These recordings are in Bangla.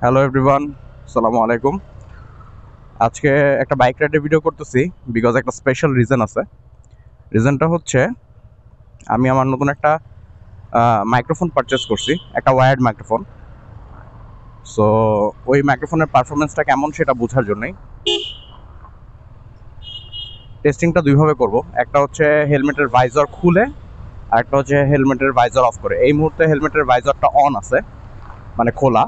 হ্যালো এভরিওয়ান, আসসালামু আলাইকুম। আজকে একটা বাইক রাইডের ভিডিও করতেছি বিকজ একটা স্পেশাল রিজন আছে। রিজনটা হচ্ছে আমি আমার নতুন একটা মাইক্রোফোন পারচেস করছি, একটা ওয়্যার্ড মাইক্রোফোন। সো ওই মাইক্রোফোনের পারফরমেন্সটা কেমন সেটা বোঝার জন্যই টেস্টিংটা দুইভাবে করব। একটা হচ্ছে হেলমেটের ভাইজর খুলে, আর একটা হচ্ছে হেলমেটের ভাইজর অফ করে। এই মুহূর্তে হেলমেটের ভাইজরটা অন আছে, মানে খোলা।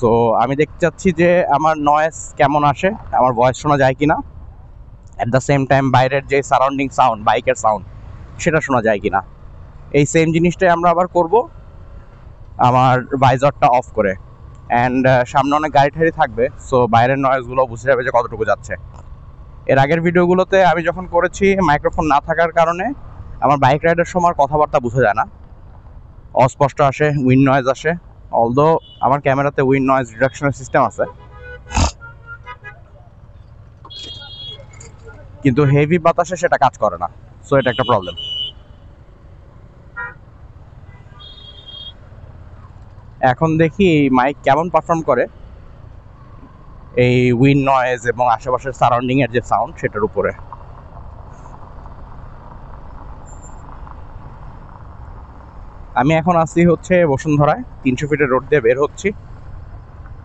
সো আমি দেখতে চাচ্ছি যে আমার নয়েজ কেমন আসে, আমার ভয়েস শোনা যায় কিনা, অ্যাট দ্য সেম টাইম বাইরের যে সারাউন্ডিং সাউন্ড, বাইকের সাউন্ড, সেটা শোনা যায় কিনা। এই সেম জিনিসটাই আমরা আবার করব আমার ভাইজরটা অফ করে। অ্যান্ড সামনে অনেক গাড়ি ঠাড়ি থাকবে, সো বাইরের নয়েজগুলো বুঝে যাবে যে কতটুকু যাচ্ছে। এর আগের ভিডিওগুলোতে আমি যখন করেছি মাইক্রোফোন না থাকার কারণে আমার বাইক রাইডের সময় কথাবার্তা বোঝা যায় না, অস্পষ্ট আসে, উইন্ড নয়েজ আসে। অলদো আমার ক্যামেরাতে উইন্ড নয়েজ রিডাকশনের সিস্টেম আছে, কিন্তু হেভি বাতাসে সেটা কাজ করে না। সো এটা একটা প্রবলেম। এখন দেখি এই মাইক কেমন পারফর্ম করে এই উইন্ড নয়েজ এবং আশেপাশের সারাউন্ডিং এর যে সাউন্ড সেটার উপরে। আমি এখন আছি হচ্ছে বসুন্ধরায়, 300 ফিটের রোড দিয়ে বের হচ্ছি।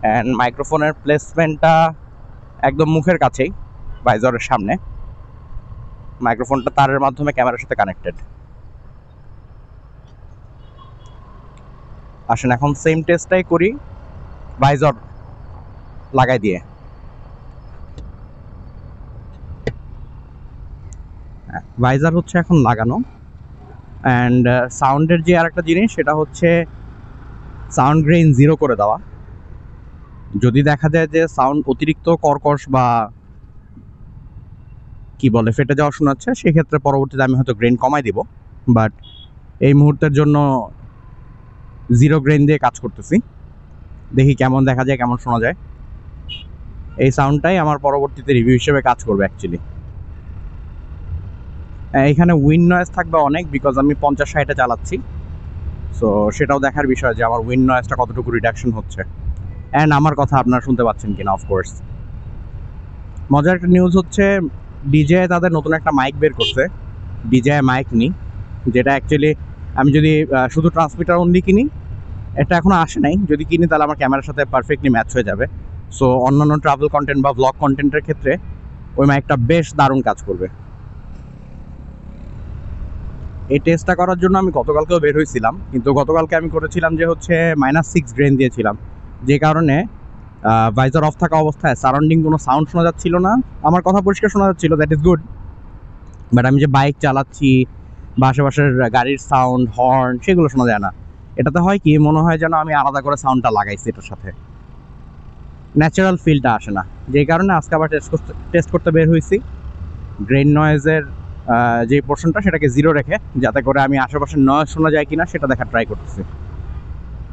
অ্যান্ড মাইক্রোফোনের প্লেসমেন্টটা একদম মুখের কাছেই, ভাইজরের সামনে। মাইক্রোফোনটা তারের মাধ্যমে ক্যামেরার সাথে কানেক্টেড। আসেন এখন সেম টেস্টটাই করি ভাইজর লাগাই দিয়ে। ভাইজার হচ্ছে এখন লাগানো। অ্যান্ড সাউন্ডের যে আর একটা জিনিস, সেটা হচ্ছে সাউন্ড গ্রেইন 0 করে দেওয়া। যদি দেখা যায় যে সাউন্ড অতিরিক্ত কর্কশ বা কি বলে ফেটে যাওয়া শোনাচ্ছে, সেক্ষেত্রে পরবর্তীতে আমি হয়তো গ্রেইন কমাই দিব। বাট এই মুহূর্তের জন্য 0 গ্রেইন দিয়ে কাজ করতেছি, দেখি কেমন দেখা যায়, কেমন শোনা যায়। এই সাউন্ডটাই আমার পরবর্তীতে রিভিউ হিসেবে কাজ করবে অ্যাকচুয়ালি। এখানে উইন্ড নয়েজ থাকবে অনেক, বিকজ আমি 50-60-এ চালাচ্ছি। সো সেটাও দেখার বিষয় যে আমার উইন্ড নয়েজটা কতটুকু রিডাকশন হচ্ছে, অ্যান্ড আমার কথা আপনারা শুনতে পাচ্ছেন কিনা। অফকোর্স মজার একটা নিউজ হচ্ছে ডিজে তাদের নতুন একটা মাইক বের করছে, ডিজে মাইক নি, যেটা অ্যাকচুয়ালি আমি যদি শুধু ট্রান্সমিটার অনলি কিনি, এটা এখনো আসে নাই, যদি কিনি তাহলে আমার ক্যামেরার সাথে পারফেক্টলি ম্যাচ হয়ে যাবে। সো অন্যান্য ট্রাভেল কন্টেন্ট বা ব্লগ কন্টেন্টের ক্ষেত্রে ওই মাইকটা বেশ দারুণ কাজ করবে। এই টেস্টটা করার জন্য আমি গতকালকেও বের হয়েছিলাম, কিন্তু গতকালকে আমি করেছিলাম যে হচ্ছে -6 গ্রেন দিয়েছিলাম, যে কারণে ভাইজার অফ থাকা অবস্থায় সারাউন্ডিং কোনো সাউন্ড শোনা যাচ্ছিল না। আমার কথা পরিষ্কার শোনা যাচ্ছিল, দ্যাট ইজ গুড। বাট আমি যে বাইক চালাচ্ছি বা আশেপাশের গাড়ির সাউন্ড, হর্ন, সেগুলো শোনা যায় না। এটাতে হয় কি, মনে হয় যেন আমি আলাদা করে সাউন্ডটা লাগাইছি, এটার সাথে ন্যাচারাল ফিলটা আসে না। যেই কারণে আজকে আবার টেস্ট করতে বের হয়েছি গ্রেন নয়েজের যে পোর্শনটা, সেটাকে 0 রেখে, যাতে করে আমি আশেপাশের নয়েজ শোনা যায় কিনা সেটা দেখা ট্রাই করতেছি।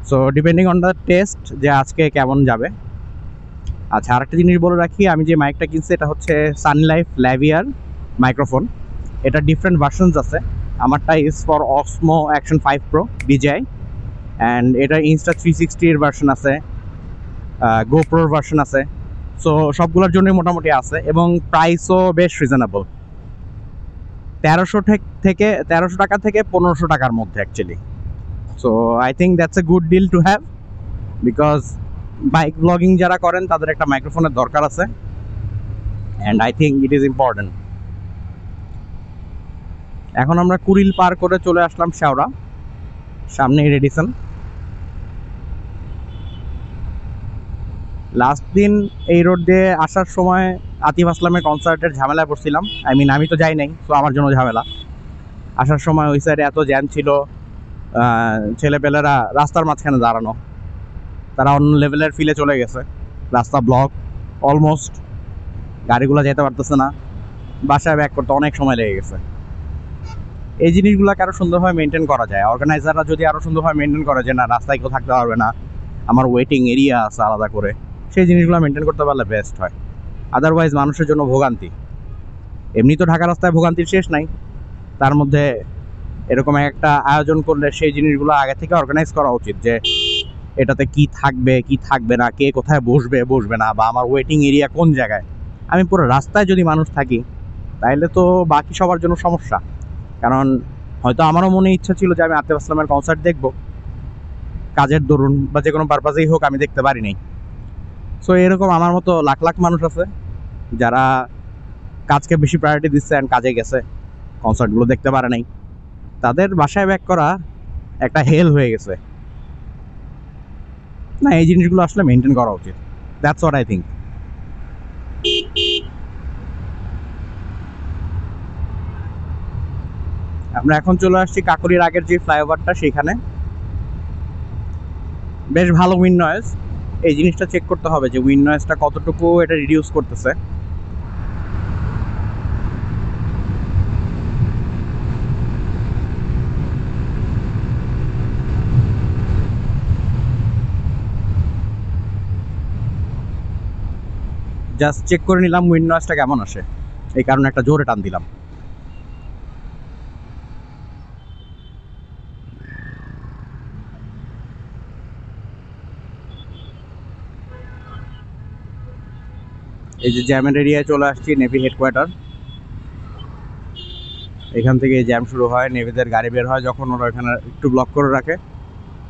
So depending on the test যে আজকে কেমন যাবে। আচ্ছা, আরেকটা জিনিস বলে রাখি, আমি যে মাইকটা কিনছি এটা হচ্ছে সানলাইফ ল্যাভিয়ার মাইক্রোফোন। এটা ডিফারেন্ট ভার্সনস আছে। আমারটা is for Osmo Action 5 pro DJI, and এটা ইনস্টা 360-এর ভার্সন আছে, গোপ্রোর ভার্সন আছে। সো সবগুলোর জন্যই মোটামুটি আছে, এবং প্রাইসও বেশ রিজনেবল। 1300 টাকা থেকে 1500 টাকার মধ্যে actually. So I think that's a good deal to have, because bike blogging যারা করেন তাদের একটা মাইক্রোফোনের দরকার আছে, and I think it is important. এখন আমরা কুড়িল পার করে চলে আসলাম শেওড়া, সামনেই রেডিসন। লাস্ট দিন এই রোড দিয়ে আসার সময় আতিফ আসলামের কনসার্টের ঝামেলায় পড়ছিলাম। আমি তো যাই নাই, তো আমার জন্য ঝামেলা। আসার সময় ওই সাইডে এত জ্যাম ছিল, ছেলেপেলেরা রাস্তার মাঝখানে দাঁড়ানো, তারা অন্য লেভেলের ফিলে চলে গেছে। রাস্তা ব্লক অলমোস্ট, গাড়িগুলো যেতে পারতেছে না, বাসায় ব্যাক করতে অনেক সময় লেগে গেছে। এই জিনিসগুলোকে আরও সুন্দরভাবে মেনটেন করা যায়, অর্গানাইজাররা যদি আরও সুন্দরভাবে মেনটেন করে যে না, রাস্তায় কেউ থাকতে পারবে না, আমার ওয়েটিং এরিয়া আছে আলাদা করে, সেই জিনিসগুলো মেনটেন করতে পারলে বেস্ট হয়। আদারওয়াইজ মানুষের জন্য ভোগান্তি। এমনি তো ঢাকা রাস্তায় ভোগান্তির শেষ নাই, তার মধ্যে এরকম একটা আয়োজন করলে সেই জিনিসগুলো আগে থেকে অর্গানাইজ করা উচিত, যে এটাতে কি থাকবে কি থাকবে না, কে কোথায় বসবে বসবে না, বা আমার ওয়েটিং এরিয়া কোন জায়গায়। আমি পুরো রাস্তায় যদি মানুষ থাকি তাইলে তো বাকি সবার জন্য সমস্যা। কারণ হয়তো আমারও মনে ইচ্ছা ছিল যে আমি আতিফ আসলামের কনসার্ট দেখব, কাজের দরুন বা যে কোনো পারপাজেই হোক আমি দেখতে পারি নাই। সো এরকম আমার মতো লাখ লাখ মানুষ আছে যারা কাজকে বেশি প্রায়োরিটি দিচ্ছে অ্যান্ড কাজে গেছে, কনসার্টগুলো দেখতে পারে নাই। তাদের বাসায় ব্যাক করা একটা হেল হয়ে গেছে। না, এই জিনিসগুলো আসলে মেনটেন করা উচিত। That's what I think. আমরা এখন চলে আসছি কাকরির আগের যে ফ্লাইওভারটা, সেখানে বেশ ভালো উইন্ড নয়েজ। এই জিনিসটা চেক করতে হবে যে উইন্ড নয়েজটা কতটুকু এটা রিডিউস করতেছে। জাস্ট চেক করে নিলাম উইন্ড নয়েজটা কেমন আসে, এই কারণে একটা জোরে টান দিলাম। এই যে জ্যামের এরিয়ায় চলে আসছি, নেভি হেডকোয়ার্টার। এখান থেকে জ্যাম শুরু হয়, নেভিদের গাড়ি বের হয় যখন ওরা এখানে একটু ব্লক করে রাখে।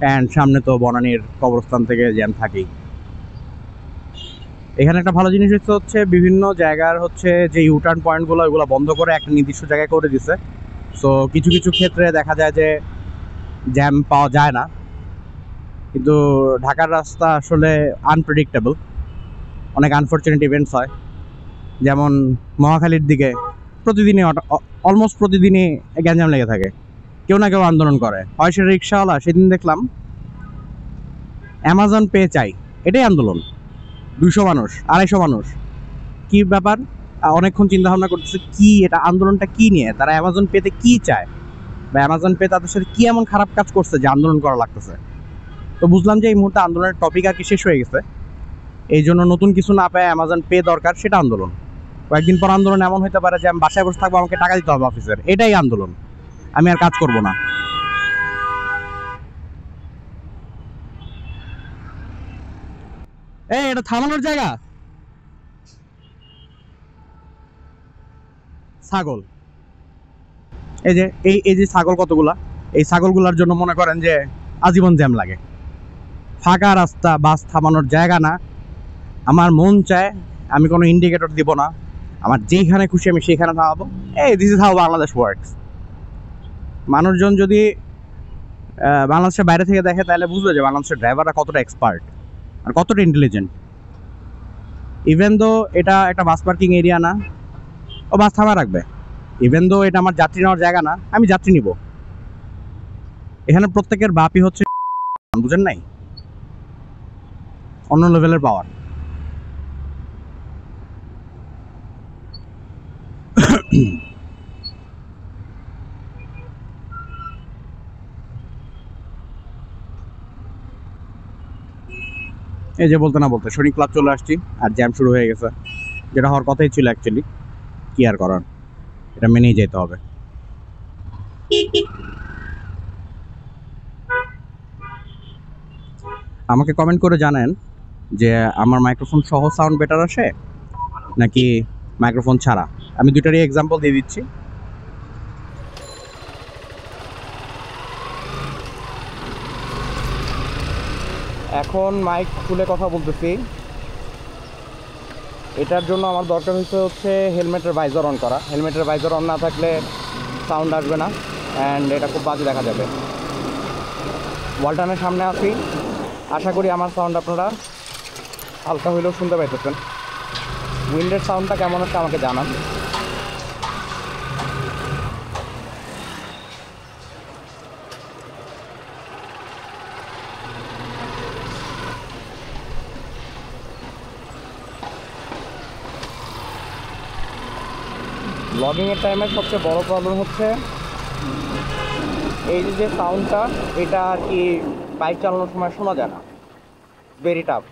অ্যান্ড সামনে তো বনানীর কবরস্থান থেকে জ্যাম থাকেই। এখানে একটা ভালো জিনিস হচ্ছে বিভিন্ন জায়গার হচ্ছে যে ইউটার্ন পয়েন্টগুলো, ওইগুলো বন্ধ করে একটা নির্দিষ্ট জায়গায় করে দিছে। সো কিছু কিছু ক্ষেত্রে দেখা যায় যে জ্যাম পাওয়া যায় না। কিন্তু ঢাকার রাস্তা আসলে আনপ্রেডিক্টেবল, অনেক আনফর্চুনেট ইভেন্টস হয়। যেমন মহাখালীর দিকে প্রতিদিনই অলমোস্ট প্রতিদিনই গ্যাঞ্জাম লেগে থাকে, কেউ না কেউ আন্দোলন করে। হয় সে রিক্সাওয়ালা, সেদিন দেখলাম অ্যামাজন পে চাই, এটাই আন্দোলন। 200 মানুষ, 250 মানুষ, কি ব্যাপার? অনেকক্ষণ চিন্তা ভাবনা করতেছে কি এটা আন্দোলনটা কি নিয়ে, তারা অ্যামাজন পেতে কি চায়, বা অ্যামাজন পে তাদের সাথে কি এমন খারাপ কাজ করছে যে আন্দোলন করা লাগতেছে। তো বুঝলাম যে এই মুহূর্তে আন্দোলনের টপিক আর কি শেষ হয়ে গেছে। এই জন্য নতুন কিছু না পায় অ্যামাজন পে দরকার, সেটা আন্দোলন। কয়েকদিন পর আন্দোলন এমন হতে পারে যে আমি বাসায় বসে থাকবো, আমাকে টাকা দিতে হবে অফিসের, এটাই আন্দোলন। আমি আর কাজ করব না। এই এটা থামানোর জায়গা। ছাগল, এই যে এই যে ছাগল কতগুলা, এই ছাগলগুলার জন্য মনে করেন যে আজীবন জ্যাম লাগে। ফাঁকা রাস্তা, বাস থামানোর জায়গা না। আমার মন চায় আমি কোনো ইন্ডিকেটর দিব না, আমার যেখানে খুশি আমি সেখানে থামাবো। এই this is how Bangladesh works. মানুষজন যদি বাংলাদেশের বাইরে থেকে দেখে তাহলে বুঝবে যে বাংলাদেশের ড্রাইভাররা কতটা এক্সপার্ট আর কতটা ইন্টেলিজেন্ট। ইভেন দো এটা একটা বাস পার্কিং এরিয়া না, ও বাস থামা রাখবে। ইভেন দো এটা আমার যাত্রী নেওয়ার জায়গা না, আমি যাত্রী নিব। এখানে প্রত্যেকের বাপই হচ্ছে, বুঝেন নাই, অন্য লেভেলের পাওয়ার। এই যে বলতে না বলতে সৈনিক ক্লাব চলে আসছি, আর জ্যাম শুরু হয়ে গেছে, যেটা হওয়ার কথাই ছিল অ্যাকচুয়ালি। কি আর করার, এটা মেনেই যেতে হবে। আমাকে কমেন্ট করে জানেন যে আমার মাইক্রোফোন সহ সাউন্ড বেটার আসে নাকি মাইক্রোফোন ছাড়া। আমি দুটারই এক্সাম্পল দিয়ে দিচ্ছি। এখন মাইক খুলে কথা বলতেছি, এটার জন্য আমার দরকার হচ্ছে হেলমেটের ভাইজার অন করা। হেলমেটের ভাইজার অন না থাকলে সাউন্ড আসবে না, অ্যান্ড এটা খুব বাজে দেখা যাবে। ওয়ালটনের সামনে আছি, আশা করি আমার সাউন্ড আপনারা হালকা হইলেও শুনতে পাইতেছেন। উইন্ডের সাউন্ডটা কেমন হচ্ছে আমাকে জানান। ব্লগিংয়ের টাইমের সবচেয়ে বড় প্রবলেম হচ্ছে এই যে সাউন্ডটা, এটা আর কি বাইক চালানোর সময় শোনা যায় না, ভেরি টাফ।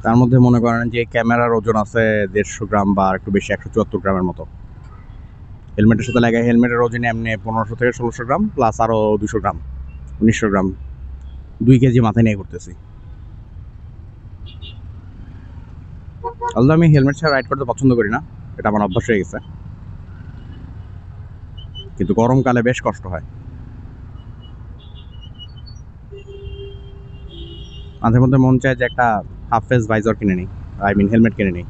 তার মধ্যে মনে করেন যে ক্যামেরার ওজন আছে 150 গ্রাম বা একটু বেশি 174 গ্রামের মতো। হেলমেটের সাথে লাগাই হেলমেটের ওজন এমনি 1500 থেকে 1600 গ্রাম প্লাস আরও 200 গ্রাম 1900 গ্রাম 2 কেজি মাথায় নিয়ে করতেছি। অলদো আমি হেলমেট ছাড়া রাইড করতে পছন্দ করি না, এটা আমার অভ্যাস হয়ে গেছে, কিন্তু গরমকালে বেশ কষ্ট হয়। মাঝে মধ্যে মন চায় যে একটা হাফ ফেস ভাইজার কিনে নিই, হেলমেট কিনে নিই।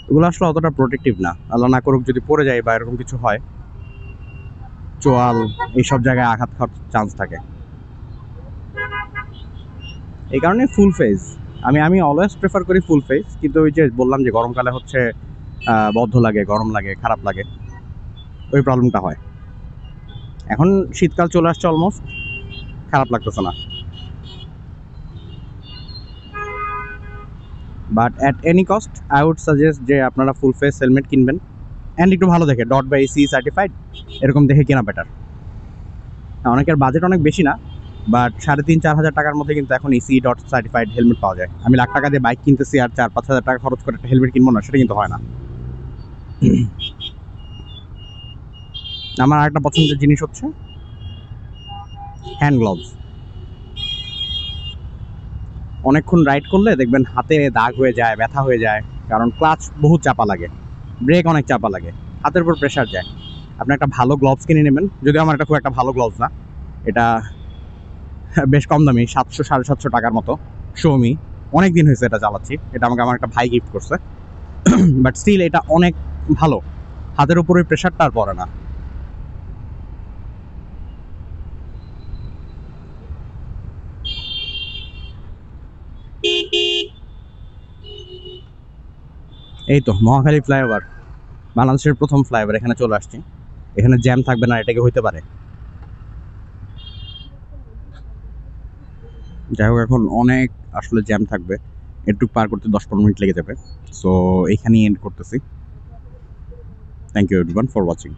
এগুলো আসলে অতটা প্রোটেক্টিভ না, আল্লাহ না করুক যদি পড়ে যায় বা এরকম কিছু হয়, চোয়াল এইসব জায়গায় আঘাত খাওয়ার চান্স থাকে। এই কারণে ফুল ফেস আমি অলওয়েজ প্রেফার করি ফুল ফেস, কিন্তু ওই যে বললাম যে গরমকালে হচ্ছে বদ্ধ লাগে, গরম লাগে, খারাপ লাগে, ওই প্রবলেমটা হয়। এখন শীতকাল চলে আসছে, অলমোস্ট খারাপ লাগতেছে না। But at any cost I would suggest যে আপনারা ফুল ফেস হেলমেট কিনবেন, অ্যান্ড একটু ভালো দেখে ডট বাই সি সার্টিফাইড এরকম দেখে কেনা বেটার। অনেকের বাজেট অনেক বেশি না, বাট 3,500-4,000 টাকার মধ্যে কিন্তু এখন ইসি ডট সার্টিফাইড হেলমেট পাওয়া যায়। আমি লাখ টাকা দিয়ে বাইক কিনতেছি আর 4-5 হাজার টাকা খরচ করে একটা হেলমেট কিনবো না, সেটা কিন্তু হয় না। আমার আরেকটা পছন্দের জিনিস হচ্ছে হ্যান্ড গ্লোভস। অনেকক্ষণ রাইড করলে দেখবেন হাতে দাগ হয়ে যায়, ব্যথা হয়ে যায়, কারণ ক্লাচ বহুত চাপা লাগে, ব্রেক অনেক চাপা লাগে, হাতের উপর প্রেশার যায়। আপনি একটা ভালো গ্লোভস কিনে নেবেন, যদিও আমার এটা খুব একটা ভালো গ্লোভস না, এটা বেশ কম দামি, 700-750 টাকার মতো। শোমি অনেক দিন হয়েছে এটা চালাচ্ছি, এটা আমাকে আমার একটা ভাই গিফট করছে, বাট স্টিল এটা অনেক ভালো, হাতের উপরে প্রেশারটা আর পড়ে না। এই তো মহাখালী ফ্লাইওভার, বাংলাদেশের প্রথম ফ্লাইওভার, এখানে চলে আসছি। এখানে জ্যাম থাকবে না এটাকে হইতে পারে। যাই হোক, এখন অনেক আসলে জ্যাম থাকবে, একটু পার করতে 10-15 মিনিট লেগে যাবে। সো এইখানেই এন্ড করতেছি। Thank you everyone for watching.